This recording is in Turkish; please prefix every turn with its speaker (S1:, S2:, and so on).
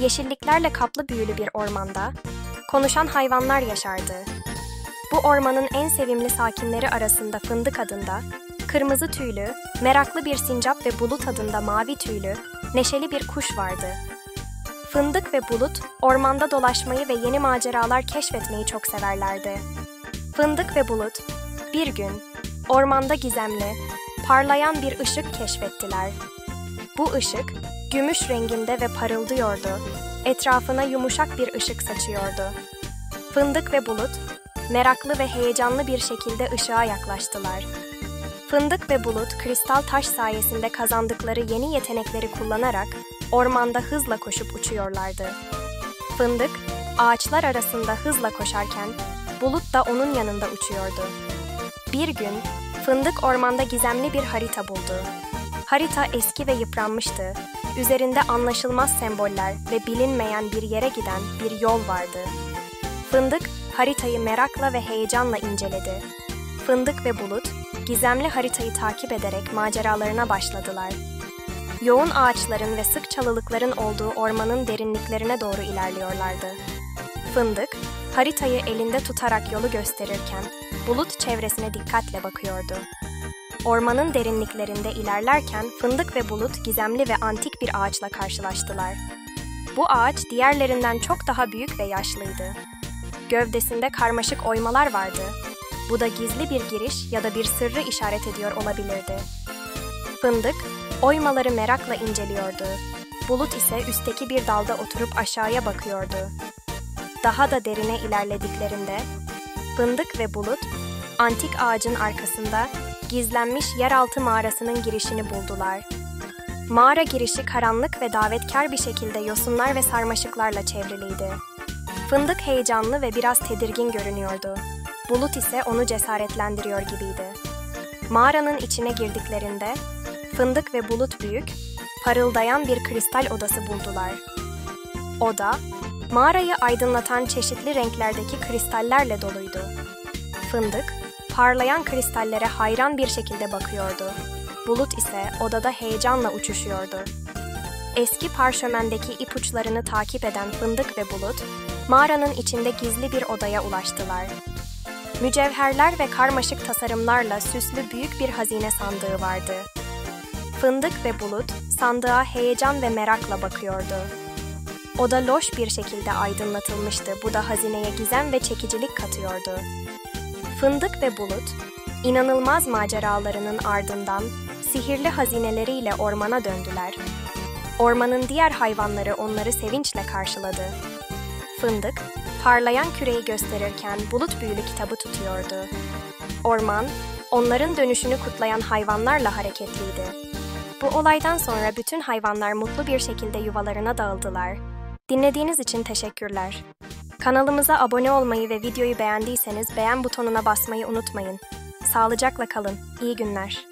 S1: yeşilliklerle kaplı büyülü bir ormanda konuşan hayvanlar yaşardı. Bu ormanın en sevimli sakinleri arasında Fındık adında, kırmızı tüylü, meraklı bir sincap ve Bulut adında mavi tüylü, neşeli bir kuş vardı. Fındık ve Bulut, ormanda dolaşmayı ve yeni maceralar keşfetmeyi çok severlerdi. Fındık ve Bulut, bir gün, ormanda gizemli, parlayan bir ışık keşfettiler. Bu ışık, gümüş renginde ve parıldıyordu, etrafına yumuşak bir ışık saçıyordu. Fındık ve Bulut, meraklı ve heyecanlı bir şekilde ışığa yaklaştılar. Fındık ve Bulut, kristal taş sayesinde kazandıkları yeni yetenekleri kullanarak ormanda hızla koşup uçuyorlardı. Fındık, ağaçlar arasında hızla koşarken, Bulut da onun yanında uçuyordu. Bir gün, Fındık ormanda gizemli bir harita buldu. Harita eski ve yıpranmıştı. Üzerinde anlaşılmaz semboller ve bilinmeyen bir yere giden bir yol vardı. Fındık, haritayı merakla ve heyecanla inceledi. Fındık ve Bulut, gizemli haritayı takip ederek maceralarına başladılar. Yoğun ağaçların ve sık çalılıkların olduğu ormanın derinliklerine doğru ilerliyorlardı. Fındık, haritayı elinde tutarak yolu gösterirken, Bulut çevresine dikkatle bakıyordu. Ormanın derinliklerinde ilerlerken Fındık ve Bulut gizemli ve antik bir ağaçla karşılaştılar. Bu ağaç diğerlerinden çok daha büyük ve yaşlıydı. Gövdesinde karmaşık oymalar vardı. Bu da gizli bir giriş ya da bir sırrı işaret ediyor olabilirdi. Fındık, oymaları merakla inceliyordu. Bulut ise üstteki bir dalda oturup aşağıya bakıyordu. Daha da derine ilerlediklerinde, Fındık ve Bulut, antik ağacın arkasında gizlenmiş yeraltı mağarasının girişini buldular. Mağara girişi karanlık ve davetkar bir şekilde yosunlar ve sarmaşıklarla çevriliydi. Fındık heyecanlı ve biraz tedirgin görünüyordu. Bulut ise onu cesaretlendiriyor gibiydi. Mağaranın içine girdiklerinde, Fındık ve Bulut büyük, parıldayan bir kristal odası buldular. Oda, mağarayı aydınlatan çeşitli renklerdeki kristallerle doluydu. Fındık, parlayan kristallere hayran bir şekilde bakıyordu. Bulut ise odada heyecanla uçuşuyordu. Eski parşömendeki ipuçlarını takip eden Fındık ve Bulut, mağaranın içinde gizli bir odaya ulaştılar. Mücevherler ve karmaşık tasarımlarla süslü büyük bir hazine sandığı vardı. Fındık ve Bulut, sandığa heyecan ve merakla bakıyordu. Oda loş bir şekilde aydınlatılmıştı, bu da hazineye gizem ve çekicilik katıyordu. Fındık ve Bulut, inanılmaz maceralarının ardından sihirli hazineleriyle ormana döndüler. Ormanın diğer hayvanları onları sevinçle karşıladı. Fındık, parlayan küreyi gösterirken Bulut büyülü kitabı tutuyordu. Orman, onların dönüşünü kutlayan hayvanlarla hareketliydi. Bu olaydan sonra bütün hayvanlar mutlu bir şekilde yuvalarına dağıldılar. Dinlediğiniz için teşekkürler. Kanalımıza abone olmayı ve videoyu beğendiyseniz beğen butonuna basmayı unutmayın. Sağlıcakla kalın. İyi günler.